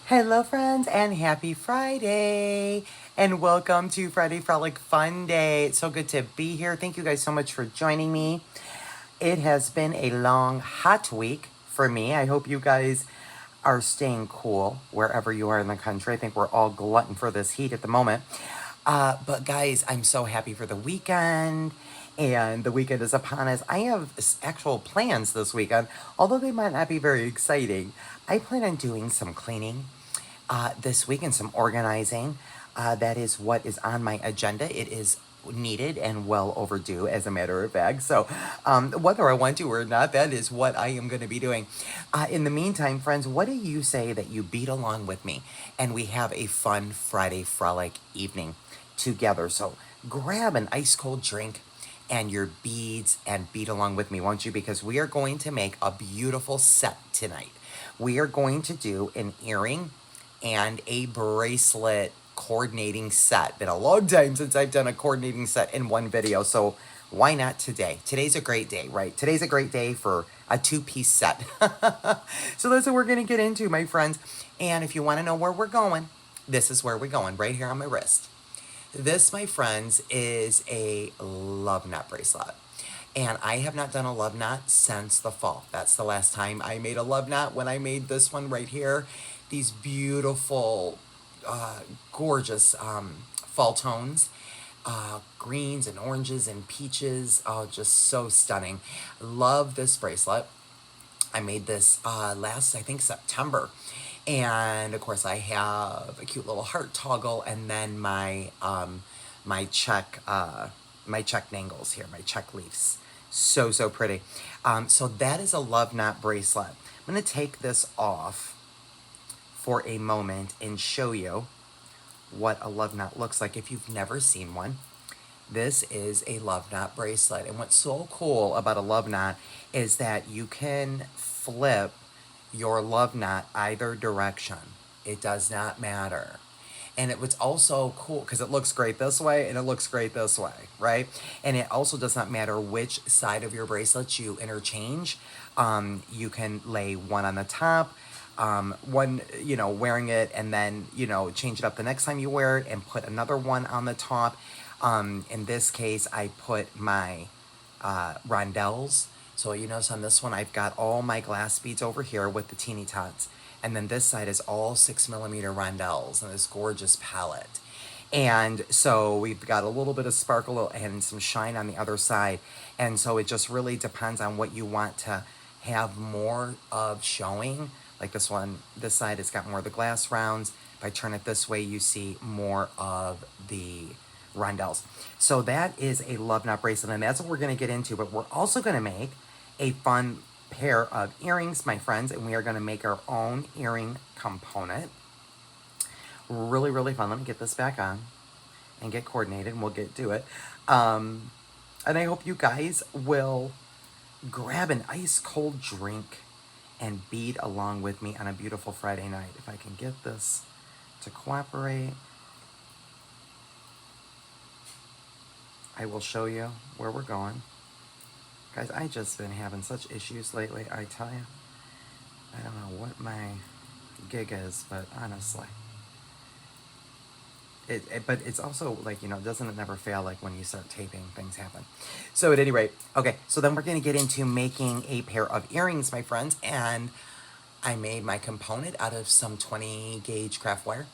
Hello, friends, and happy Friday! And welcome to Friday Frolic Fun Day. It's so good to be here. Thank you guys so much for joining me. It has been a long, hot week for me. I hope you guys are staying cool wherever you are in the country. I think we're all glutton for this heat at the moment. But guys, I'm so happy for the weekend. And the weekend is upon us. I have actual plans this weekend, although they might not be very exciting. I plan on doing some cleaning this week and some organizing. That is what is on my agenda. It is needed and well overdue, as a matter of fact. So, whether I want to or not, that is what I am going to be doing. In the meantime, friends, what do you say that you beat along with me and we have a fun Friday frolic evening together? So, grab an ice cold drink and your beads and bead along with me, won't you? Because we are going to make a beautiful set tonight. We are going to do an earring and a bracelet coordinating set. Been a long time since I've done a coordinating set in one video, so why not today? Today's a great day, right? Today's a great day for a two-piece set. So that's what we're going to get into, my friends. And if you want to know where we're going, this is where we're going, right here on my wrist. This, my friends, is a love knot bracelet. And I have not done a love knot since the fall. That's the last time I made a love knot, when I made this one right here. These beautiful, gorgeous fall tones. Greens and oranges and peaches. Oh, just so stunning. Love this bracelet. I made this last, I think, September. And of course, I have a cute little heart toggle, and then my check dangles here, my check leaves. So pretty. So that is a love knot bracelet. I'm gonna take this off for a moment and show you what a love knot looks like if you've never seen one. This is a love knot bracelet, and what's so cool about a love knot is that you can flip your love knot either direction. It does not matter. And it was also cool because it looks great this way and it looks great this way, right? And it also does not matter which side of your bracelet you interchange. You can lay one on the top, one, wearing it, and then, change it up the next time you wear it and put another one on the top. In this case, I put my rondelles. So you notice on this one, I've got all my glass beads over here with the teeny tots. And then this side is all 6mm rondelles and this gorgeous palette. And so we've got a little bit of sparkle and some shine on the other side. And so it just really depends on what you want to have more of showing. Like this one, this side has got more of the glass rounds. If I turn it this way, you see more of the rondelles. So that is a love knot bracelet, and that's what we're going to get into. But we're also going to make a fun pair of earrings, my friends, and we are going to make our own earring component. Really fun. Let me get this back on and get coordinated, and we'll get to it. And I hope you guys will grab an ice cold drink and bead along with me on a beautiful Friday night. If I can get this to cooperate, I will show you where we're going. Guys, I just been having such issues lately, I tell you. I don't know what my gig is, but honestly. But it's also like, doesn't it never fail, like when you start taping, things happen. So at any rate, okay, so then we're going to get into making a pair of earrings, my friends, and I made my component out of some 20 gauge craft wire,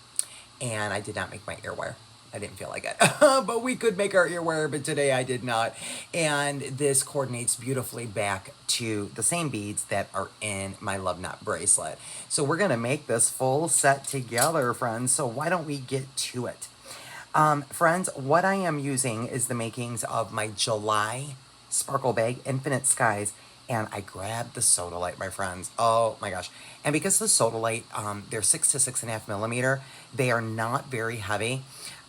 and I did not make my ear wire. I didn't feel like it. But we could make our earwear, but today I did not. And this coordinates beautifully back to the same beads that are in my love knot bracelet. So we're going to make this full set together, friends. So why don't we get to it? Friends, what I am using is the makings of my July Sparkle Bag Infinite Skies. And I grabbed the Sodalite, my friends. Oh my gosh. And because the Sodalite, they're 6 to 6.5mm, they are not very heavy.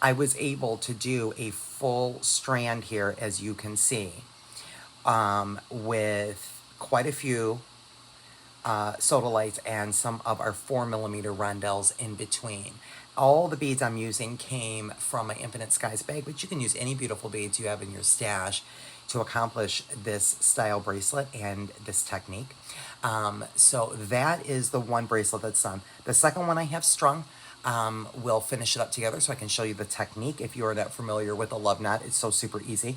I was able to do a full strand here, as you can see, with quite a few Sodalites and some of our 4mm rondelles in between. All the beads I'm using came from my Infinite Skies bag, but you can use any beautiful beads you have in your stash. to accomplish this style bracelet and this technique. So that is the one bracelet that's done. The second one I have strung. We'll finish it up together so I can show you the technique. If you're not familiar with the love knot, it's so super easy.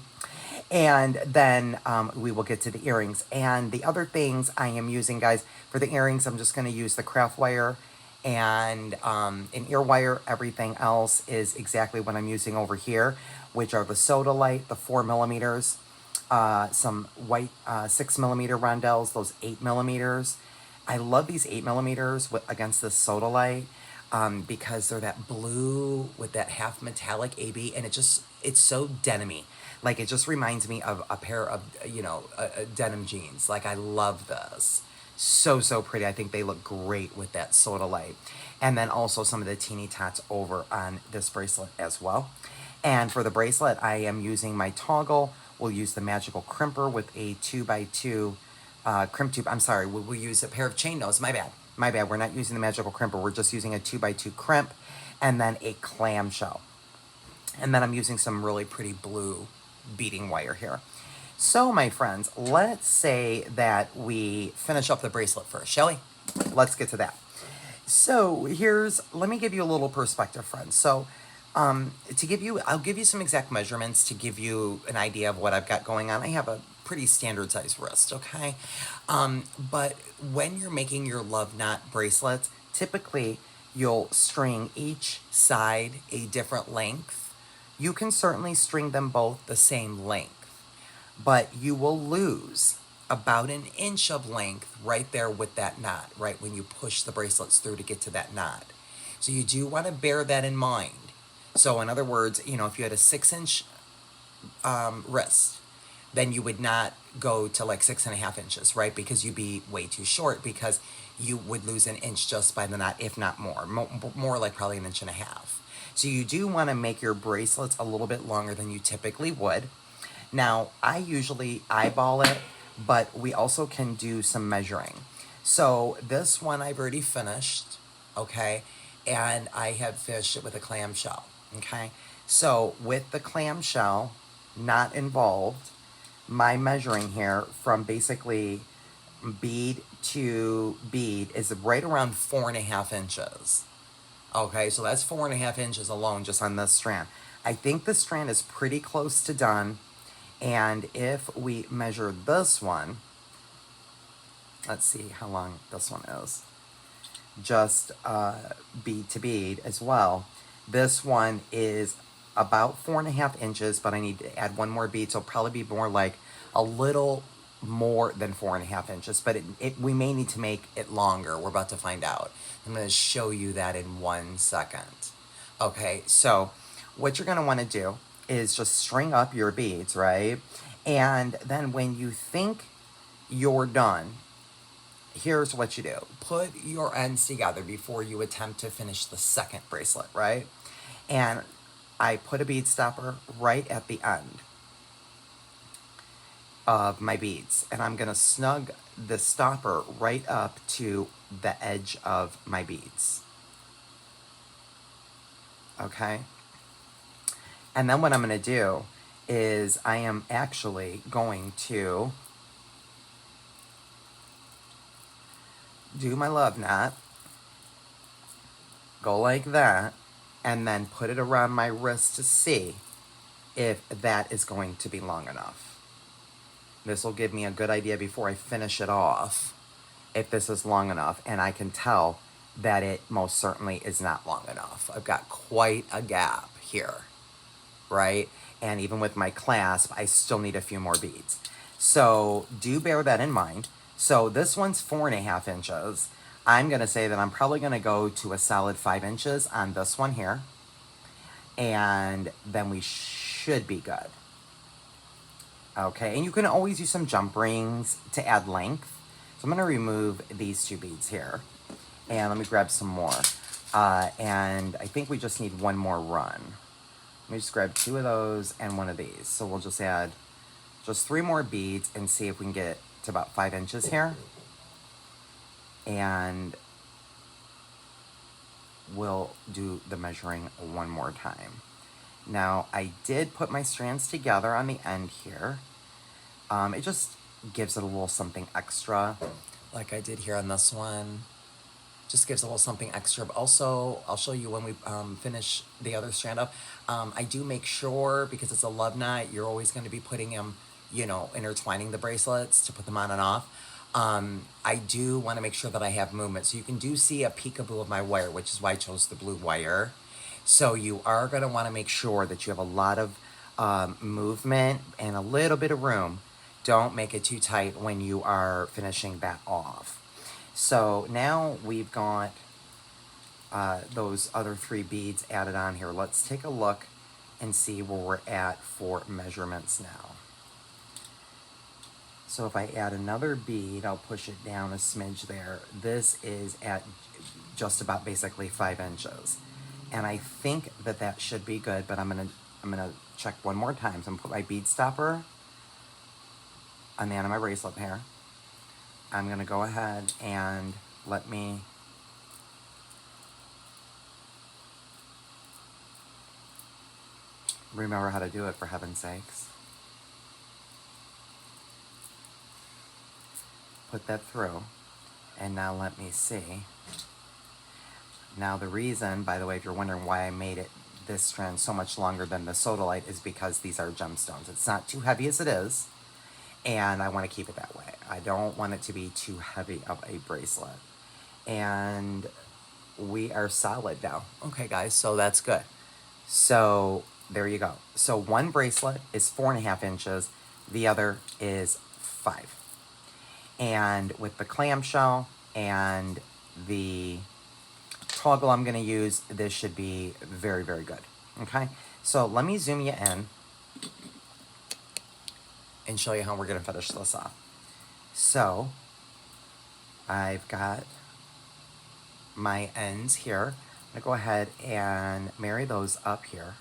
And then we will get to the earrings. And the other things I am using, guys, for the earrings, I'm just going to use the craft wire and an ear wire. Everything else is exactly what I'm using over here, which are the Sodalite, the 4 millimeters, some white 6 millimeter rondelles, those 8 millimeters. I love these 8 millimeters against the Sodalite because they're that blue with that half metallic AB, and it's so denim-y. Like, it just reminds me of a pair of, denim jeans. Like, I love this. So, so pretty. I think they look great with that Sodalite. And then also some of the teeny tots over on this bracelet as well. And for the bracelet, I am using my toggle. We'll use the magical crimper with a 2x2 crimp tube. I'm sorry, we'll use a pair of chain nose. My bad. My bad. We're not using the magical crimper. We're just using a 2x2 crimp and then a clamshell. And then I'm using some really pretty blue beading wire here. So, my friends, let's say that we finish up the bracelet first, shall we? Let's get to that. So, let me give you a little perspective, friends. So, I'll give you some exact measurements to give you an idea of what I've got going on. I have a pretty standard size wrist, okay? But when you're making your love knot bracelets, typically you'll string each side a different length. You can certainly string them both the same length, but you will lose about an inch of length right there with that knot, right when you push the bracelets through to get to that knot. So you do want to bear that in mind. So in other words, if you had a 6-inch wrist, then you would not go to like 6.5 inches, right? Because you'd be way too short, because you would lose an inch just by the knot, if not more. More like probably an inch and a half. So you do want to make your bracelets a little bit longer than you typically would. Now, I usually eyeball it, but we also can do some measuring. So this one I've already finished, okay? And I have finished it with a clamshell, okay? So with the clamshell not involved, my measuring here from basically bead to bead is right around 4.5 inches. Okay, so that's 4.5 inches alone just on this strand. I think the strand is pretty close to done. And if we measure this one, let's see how long this one is. Just bead to bead as well. This one is about 4.5 inches, but I need to add one more bead, so it'll probably be more like a little more than 4.5 inches, but we may need to make it longer. We're about to find out. I'm going to show you that in 1 second. Okay, so what you're going to want to do is just string up your beads, right? And then when you think you're done, here's what you do. Put your ends together before you attempt to finish the second bracelet, right? And I put a bead stopper right at the end of my beads, and I'm going to snug the stopper right up to the edge of my beads. Okay? And then what I'm going to do is I am actually going to do my love knot, go like that, and then put it around my wrist to see if that is going to be long enough. This will give me a good idea before I finish it off if this is long enough, and I can tell that it most certainly is not long enough. I've got quite a gap here, right? And even with my clasp, I still need a few more beads. So do bear that in mind. So this one's 4.5 inches. I'm going to say that I'm probably going to go to a solid 5 inches on this one here. And then we should be good. Okay, and you can always use some jump rings to add length. So I'm going to remove these 2 beads here. And let me grab some more. And I think we just need one more run. Let me just grab 2 of those and 1 of these. So we'll just add just 3 more beads and see if we can get to about 5 inches here. And we'll do the measuring one more time. Now, I did put my strands together on the end here. It just gives it a little something extra, like I did here on this one. Just gives a little something extra. But also, I'll show you when we finish the other strand up. I do make sure, because it's a love knot, you're always going to be putting them, you know, intertwining the bracelets to put them on and off. I do want to make sure that I have movement. So you can do see a peekaboo of my wire, which is why I chose the blue wire. So you are going to want to make sure that you have a lot of movement and a little bit of room. Don't make it too tight when you are finishing that off. So now we've got those other 3 beads added on here. Let's take a look and see where we're at for measurements now. So if I add another bead, I'll push it down a smidge there. This is at just about basically 5 inches. And I think that that should be good, but I'm gonna check one more time. So I'm gonna put my bead stopper on the end of my bracelet here. I'm gonna go ahead and let me remember how to do it, for heaven's sakes. Put that through, and now let me see. Now the reason, by the way, if you're wondering why I made it this strand so much longer than the Sodalite, is because these are gemstones. It's not too heavy as it is, and I want to keep it that way. I don't want it to be too heavy of a bracelet. And we are solid now. Okay, guys, so that's good. So there you go. So one bracelet is 4.5 inches, the other is 5. And with the clamshell and the toggle I'm going to use, this should be very, very good. Okay, so let me zoom you in and show you how we're going to finish this off. So I've got my ends here. I'm going to go ahead and marry those up here.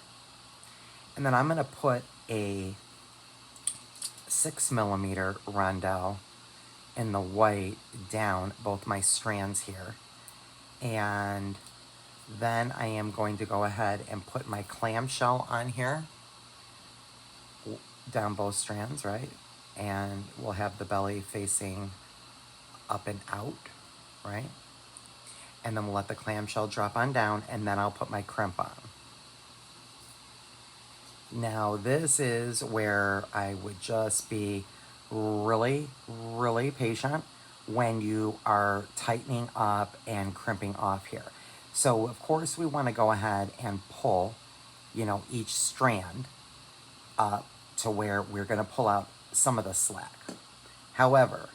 And then I'm going to put a 6mm rondelle in the white down both my strands here. And then I am going to go ahead and put my clamshell on here down both strands, right? And we'll have the belly facing up and out, right? And then we'll let the clamshell drop on down, and then I'll put my crimp on. Now this is where I would just be really, really patient when you are tightening up and crimping off here. So of course we want to go ahead and pull, you know, each strand up to where we're going to pull out some of the slack. However,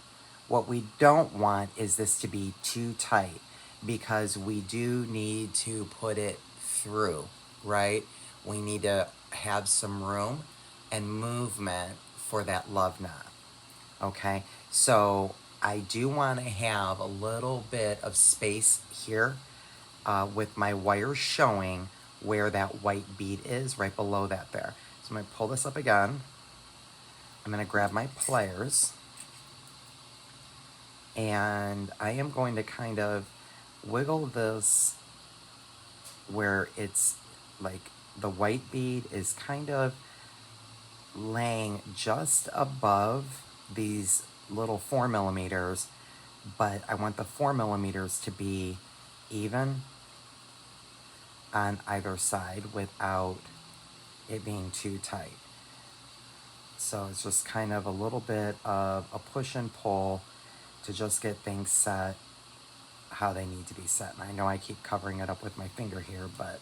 what we don't want is this to be too tight, because we do need to put it through, right? We need to have some room and movement for that love knot. Okay, so I do want to have a little bit of space here with my wire showing where that white bead is, right below that there. So I'm going to pull this up again. I'm going to grab my pliers, and I am going to kind of wiggle this where it's like the white bead is kind of laying just above these little 4mm, but I want the 4mm to be even on either side without it being too tight. So it's just kind of a little bit of a push and pull to just get things set how they need to be set. And I know I keep covering it up with my finger here, but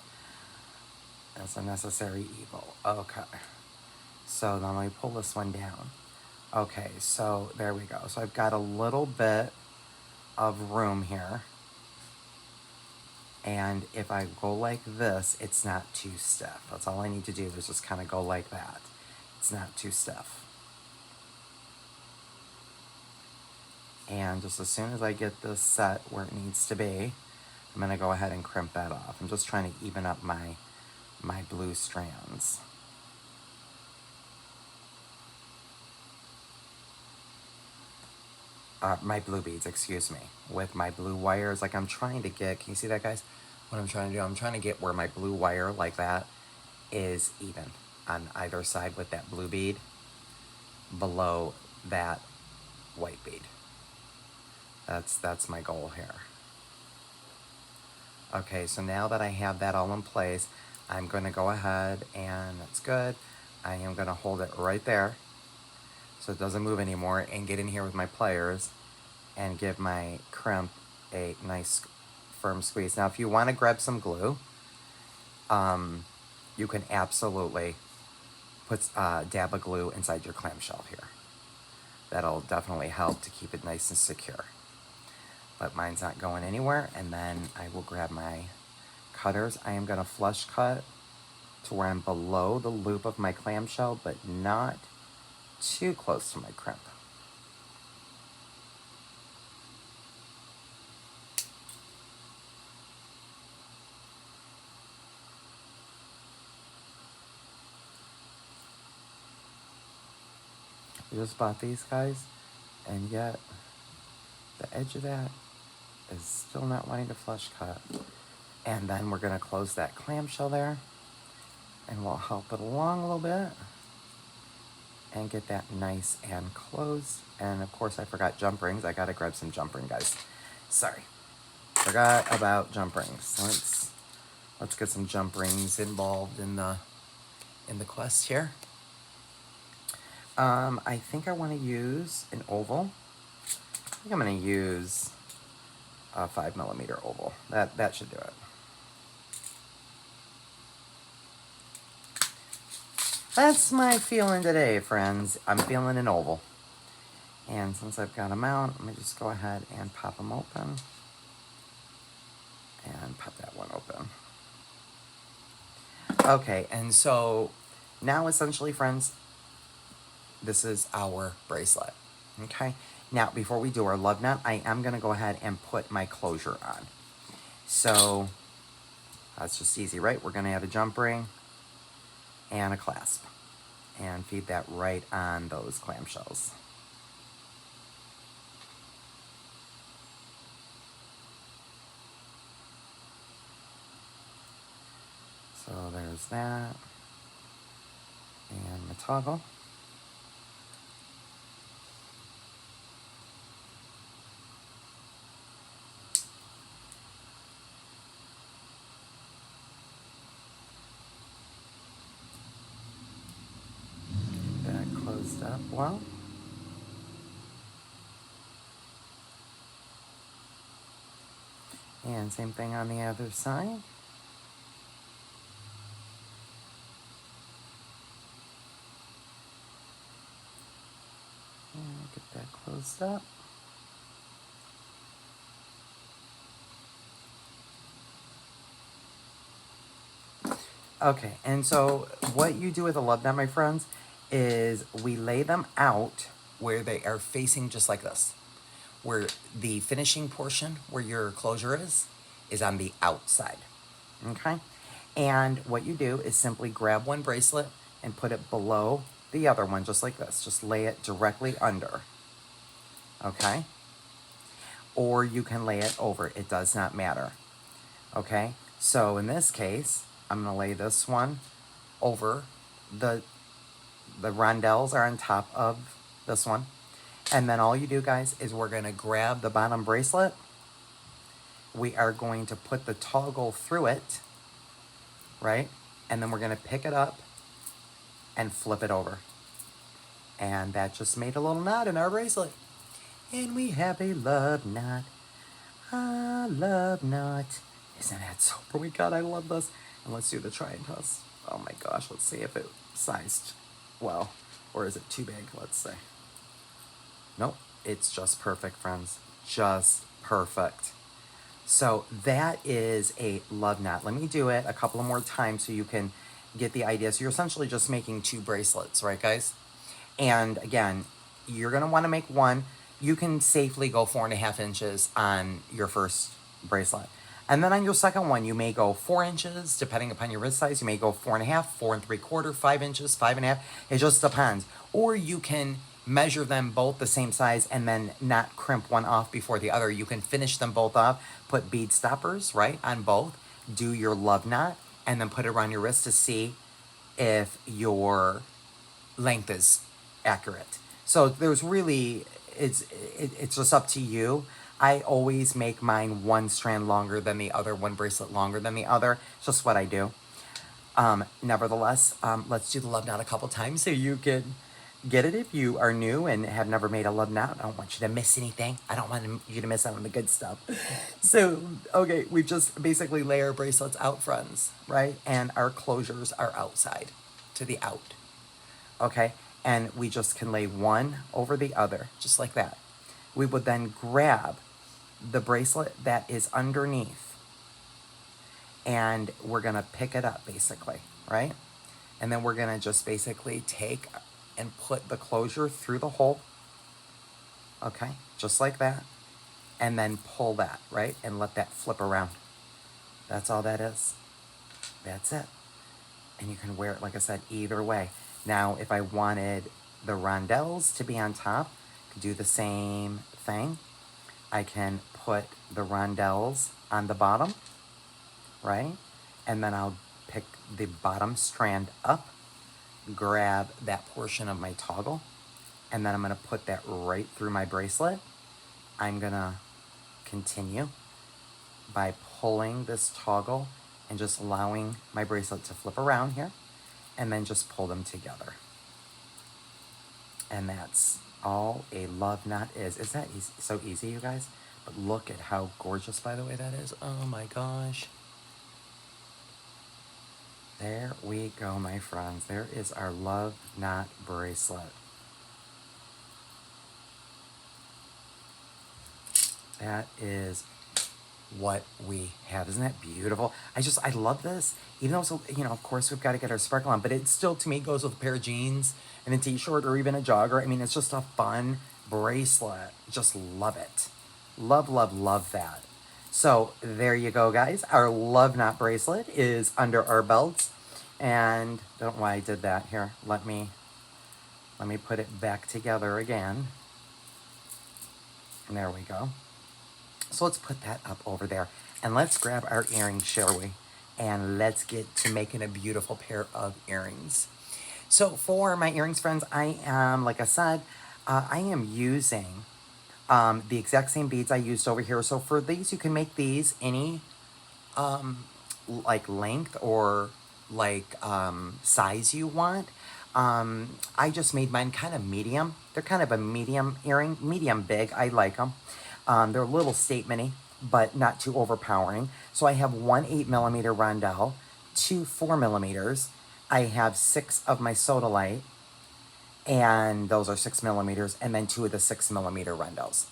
that's a necessary evil. Okay. So then let me pull this one down. Okay, so there we go. So I've got a little bit of room here. And if I go like this, it's not too stiff. That's all I need to do, is just kind of go like that. It's not too stiff. And just as soon as I get this set where it needs to be, I'm going to go ahead and crimp that off. I'm just trying to even up my blue strands. My blue beads, excuse me, with my blue wires. Like I'm trying to get, can you see that, guys? What I'm trying to do, I'm trying to get where my blue wire like that is even on either side with that blue bead. below that white bead. That's my goal here. Okay, so now that I have that all in place, I'm going to go ahead and that's good. I am going to hold it right there so it doesn't move anymore and get in here with my pliers and give my crimp a nice firm squeeze. Now, if you want to grab some glue, you can absolutely put dab of glue inside your clamshell here. That'll definitely help to keep it nice and secure. But mine's not going anywhere, and then I will grab my cutters. I am going to flush cut to where I'm below the loop of my clamshell, but not too close to my crimp. I just bought these guys, and yet the edge of that is still not wanting to flush cut. And then we're gonna close that clamshell there, and we'll help it along a little bit and get that nice and closed. And of course I forgot jump rings. I gotta grab some jump ring, guys. Sorry, forgot about jump rings. Let's get some jump rings involved in the quest here. I think I want to use an oval. I think I'm going to use a 5mm oval. That should do it. That's my feeling today, friends. I'm feeling an oval. And since I've got them out, I'm going to just go ahead and pop them open. And pop that one open. Okay, and so now essentially, friends, this is our bracelet, okay? Now, before we do our love knot, I am gonna go ahead and put my closure on. So, that's just easy, right? We're gonna add a jump ring and a clasp and feed that right on those clamshells. So there's that, and my toggle. Up well. And same thing on the other side. And get that closed up. Okay, and so what you do with a love knot, my friends, is we lay them out where they are facing just like this. Where the finishing portion, where your closure is on the outside, okay? And what you do is simply grab one bracelet and put it below the other one, just like this. Just lay it directly under, okay? Or you can lay it over, it does not matter, okay? So in this case, I'm gonna lay this one over the rondelles are on top of this one. And then all you do, guys, is we're gonna grab the bottom bracelet. We are going to put the toggle through it, right? And then we're gonna pick it up and flip it over. And that just made a little knot in our bracelet. And we have a love knot. A love knot. Isn't that so? Oh my God, I love this. And let's do the try and toss. Oh my gosh, let's see if it sized well. Or is it too big? Let's see. Nope, it's just perfect, friends. Just perfect. So that is a love knot. Let me do it a couple of more times so you can get the idea. So you're essentially just making 2 bracelets, right, guys? And again, you're gonna wanna make one. You can safely go 4.5 inches on your first bracelet. And then on your second one, you may go 4 inches, depending upon your wrist size. You may go 4.5, 4 3/4, 5 inches, 5.5. It just depends. Or you can measure them both the same size and then not crimp one off before the other. You can finish them both off, put bead stoppers, right, on both, do your love knot, and then put it around your wrist to see if your length is accurate. So there's really, it's just up to you. I always make mine one strand longer than the other, one bracelet longer than the other. It's just what I do. Nevertheless, let's do the love knot a couple times so you can get it if you are new and have never made a love knot. I don't want you to miss anything. I don't want you to miss out on the good stuff. So, okay, we've just basically lay our bracelets out fronts, right? And our closures are outside to the out, okay? And we just can lay one over the other, just like that. We would then grab the bracelet that is underneath and we're gonna pick it up basically, right? And then we're gonna just basically take and put the closure through the hole, okay? Just like that. And then pull that, right? And let that flip around. That's all that is. That's it. And you can wear it, like I said, either way. Now, if I wanted the rondelles to be on top, I could do the same thing. I can put the rondelles on the bottom, right? And then I'll pick the bottom strand up, grab that portion of my toggle, and then I'm gonna put that right through my bracelet. I'm gonna continue by pulling this toggle and just allowing my bracelet to flip around here, and then just pull them together. And that's all a love knot is. Is that easy? So easy, you guys? But look at how gorgeous, by the way, that is. Oh my gosh. There we go, my friends. There is our love knot bracelet. That is what we have. Isn't that beautiful? I love this. Even though it's, of course we've got to get our sparkle on, but it still, to me, goes with a pair of jeans and a t-shirt or even a jogger. I mean, it's just a fun bracelet. Just love it. Love, love, love that. So there you go, guys. Our love knot bracelet is under our belts. And I don't know why I did that here. Let me put it back together again. And there we go. So let's put that up over there. And let's grab our earrings, shall we? And let's get to making a beautiful pair of earrings. So for my earrings, friends, I am, like I said, I am using the exact same beads I used over here. So for these, you can make these any like length or like size you want. I just made mine kind of medium. They're kind of a medium earring, medium big. I like them. They're a little statement-y, but not too overpowering. So I have one 8mm rondelle, two 4mm. I have 6 of my Sodalite, and those are 6mm, and then 2 of the 6mm rondelles.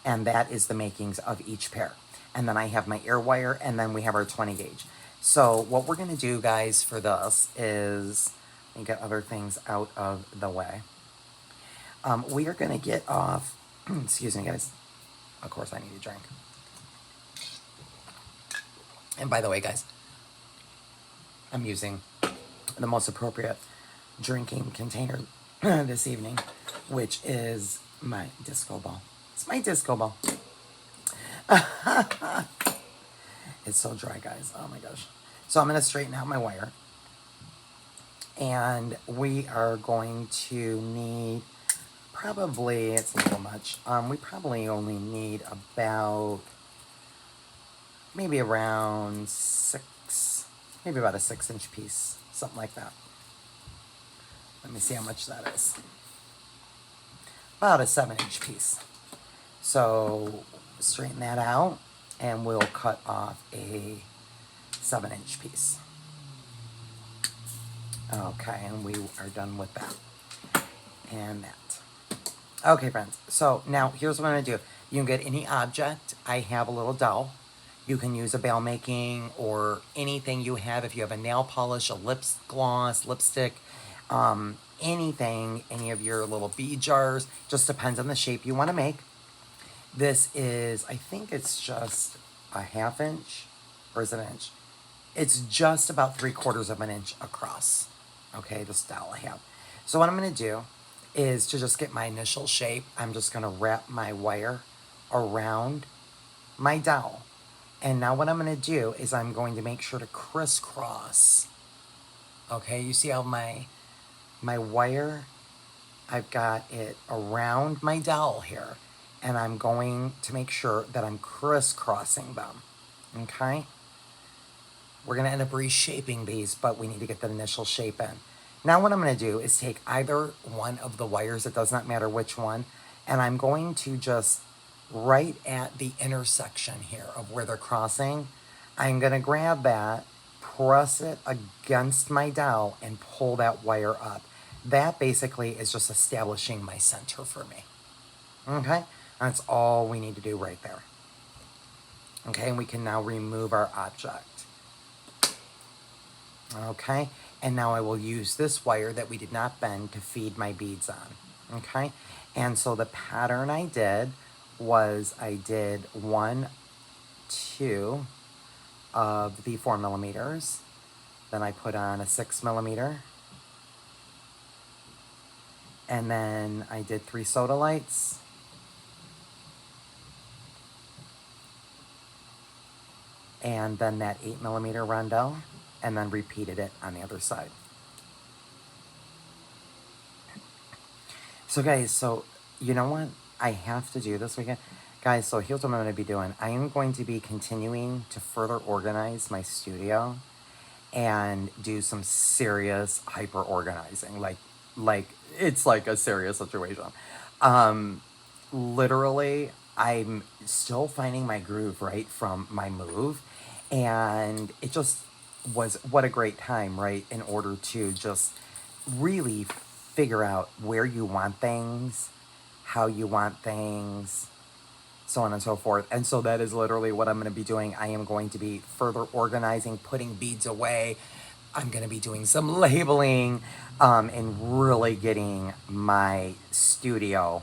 And that is the makings of each pair. And then I have my ear wire, and then we have our 20 gauge. So what we're gonna do, guys, for this is, let me get other things out of the way. We are gonna get off, excuse me, guys. Of course I need a drink. And by the way, guys, I'm using the most appropriate drinking container this evening, which is my disco ball. It's my disco ball. It's so dry, guys. Oh my gosh. So I'm going to straighten out my wire. And we are going to need probably, it's a little much. We probably only need about, maybe around 6, maybe about a 6-inch piece, something like that. Let me see how much that is. About a 7-inch piece. So straighten that out and we'll cut off a 7-inch piece. Okay, and we are done with that. And that. Okay, friends. So now here's what I'm going to do. You can get any object. I have a little dowel. You can use a bail making or anything you have. If you have a nail polish, a lip gloss, lipstick, anything, any of your little bead jars. Just depends on the shape you want to make. This is, I think it's just a 1/2 inch, or is it an inch? It's just about 3/4 of an inch across. Okay, this dowel I have. So what I'm going to do is to just get my initial shape, I'm just going to wrap my wire around my dowel. And now what I'm going to do is I'm going to make sure to crisscross. Okay, you see how my wire, I've got it around my dowel here, and I'm going to make sure that I'm crisscrossing them, okay? We're gonna end up reshaping these, but we need to get the initial shape in. Now what I'm gonna do is take either one of the wires, it does not matter which one, and I'm going to just, right at the intersection here of where they're crossing, I'm gonna grab that, press it against my dowel, and pull that wire up. That basically is just establishing my center for me. Okay? That's all we need to do right there. Okay, and we can now remove our object. Okay, and now I will use this wire that we did not bend to feed my beads on. Okay, and so the pattern I did was I did 1, 2 of the 4mm. Then I put on a 6mm. And then I did 3 Sodalites. And then that 8mm rondelle. And then repeated it on the other side. So guys, so you know what I have to do this weekend? Guys, so here's what I'm going to be doing. I am going to be continuing to further organize my studio and do some serious hyper organizing. Like it's like a serious situation. Literally, I'm still finding my groove, right, from my move. And it just was, what a great time, right, in order to just really figure out where you want things, how you want things, so on and so forth. And so that is literally what I'm going to be doing. I am going to be further organizing, putting beads away. I'm going to be doing some labeling, and really getting my studio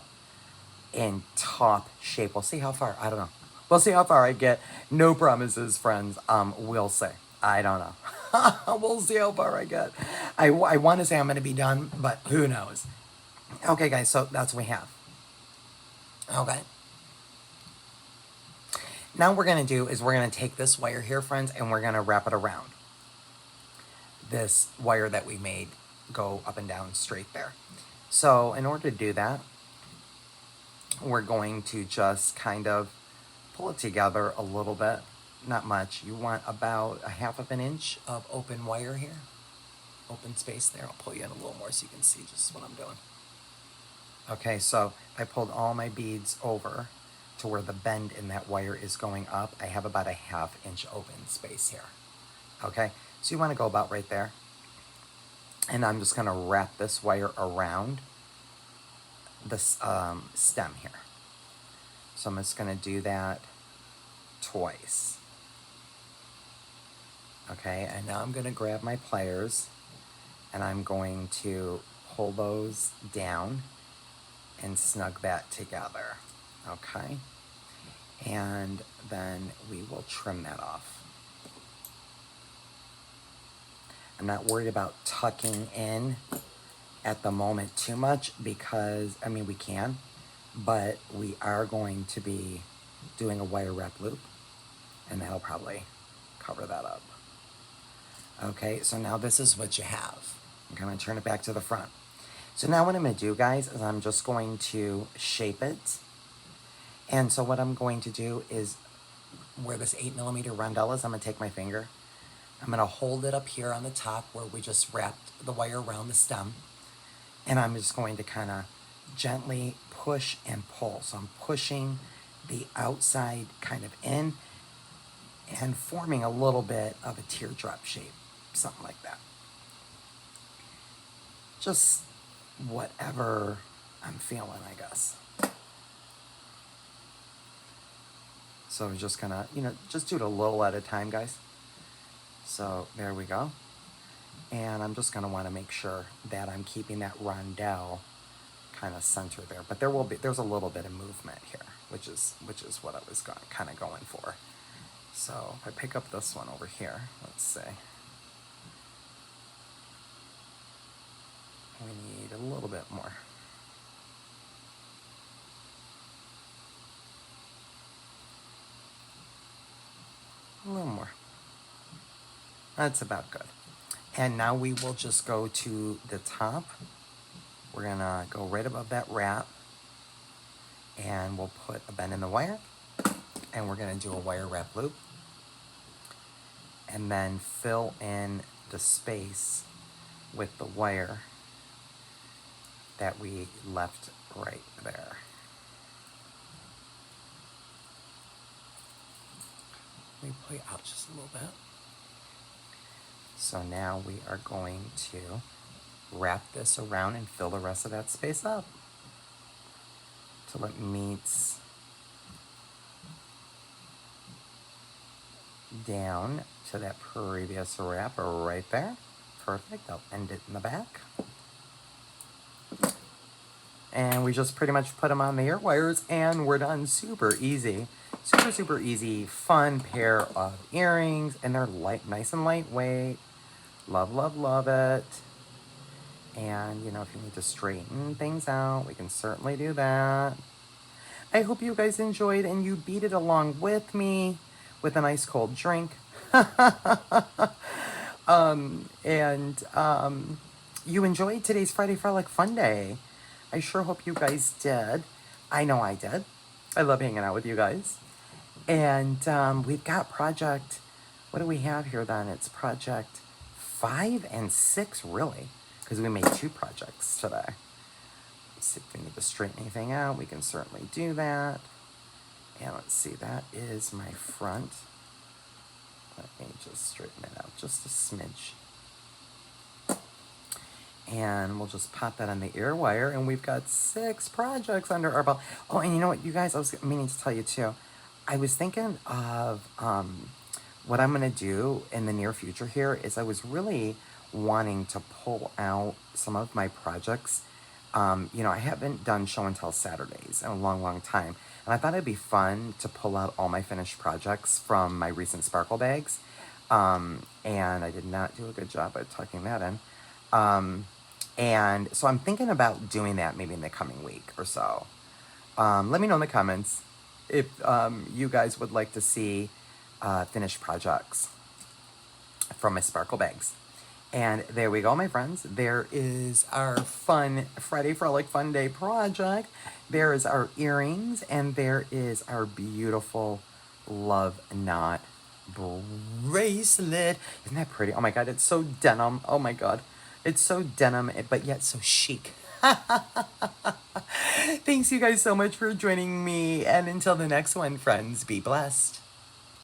in top shape. We'll see how far. I don't know. We'll see how far I get. No promises, friends. We'll see. I don't know. We'll see how far I get. I want to say I'm going to be done, but who knows? Okay, guys, so that's what we have. Okay. Now what we're going to do is we're going to take this wire here, friends, and we're going to wrap it around this wire that we made go up and down straight there. So in order to do that, we're going to just kind of pull it together a little bit. Not much. You want about a 1/2 inch of open wire here. Open space there. I'll pull you in a little more so you can see just what I'm doing. Okay, so I pulled all my beads over to where the bend in that wire is going up. I have about a 1/2 inch open space here. Okay, so you want to go about right there. And I'm just going to wrap this wire around this stem here. So I'm just going to do that twice. Okay, and now I'm going to grab my pliers and I'm going to pull those down and snug that together. Okay, and then we will trim that off. I'm not worried about tucking in at the moment too much because, I mean, we can, but we are going to be doing a wire wrap loop and that'll probably cover that up. Okay, so now this is what you have. I'm going to turn it back to the front. So now what I'm going to do, guys, is I'm just going to shape it. And so what I'm going to do is, where this 8mm rondelle is, I'm going to take my finger. I'm going to hold it up here on the top where we just wrapped the wire around the stem. And I'm just going to kind of gently push and pull. So I'm pushing the outside kind of in and forming a little bit of a teardrop shape, something like that. Just whatever I'm feeling, I guess. So we're just gonna, just do it a little at a time, guys. So there we go. And I'm just gonna wanna make sure that I'm keeping that rondelle kind of center there. But there's a little bit of movement here, which is what I was kind of going for. So if I pick up this one over here, let's see. We need a little bit more. A little more. That's about good. And now we will just go to the top We're gonna go right above that wrap, and we'll put a bend in the wire, and we're gonna do a wire wrap loop, and then fill in the space with the wire that we left right there. Let me pull you out just a little bit. So now we are going to wrap this around and fill the rest of that space up till it meets down to that previous wrap right there. Perfect. I'll end it in the back. And we just pretty much put them on the ear wires and we're done. Super easy. Super, super easy, fun pair of earrings. And they're light, nice and lightweight. Love, love, love it. And, you know, if you need to straighten things out, we can certainly do that. I hope you guys enjoyed and you beaded along with me with a nice cold drink. You enjoyed today's Friday Frolic Fun Day. I sure hope you guys did. I know I did. I love hanging out with you guys. And we've got project, what do we have here then? It's project 5 and 6, really, because we made 2 projects today. Let's see if we need to straighten anything out. We can certainly do that. And let's see, that is my front. Let me just straighten it out just a smidge. And we'll just pop that on the ear wire, and we've got 6 projects under our belt. Oh, and you know what, you guys, I was meaning to tell you too. I was thinking of what I'm gonna do in the near future here is I was really wanting to pull out some of my projects. You know, I haven't done show and tell Saturdays in a long, long time. And I thought it'd be fun to pull out all my finished projects from my recent sparkle bags. And I did not do a good job at tucking that in. And so I'm thinking about doing that maybe in the coming week or so. Let me know in the comments if you guys would like to see finished projects from my sparkle bags. And there we go, my friends. There is our fun Friday Frolic Fun Day project. There is our earrings, and there is our beautiful love knot bracelet. Isn't that pretty? Oh my God, it's so denim. Oh my God. It's so denim, but yet so chic. Thanks you guys so much for joining me. And until the next one, friends, be blessed.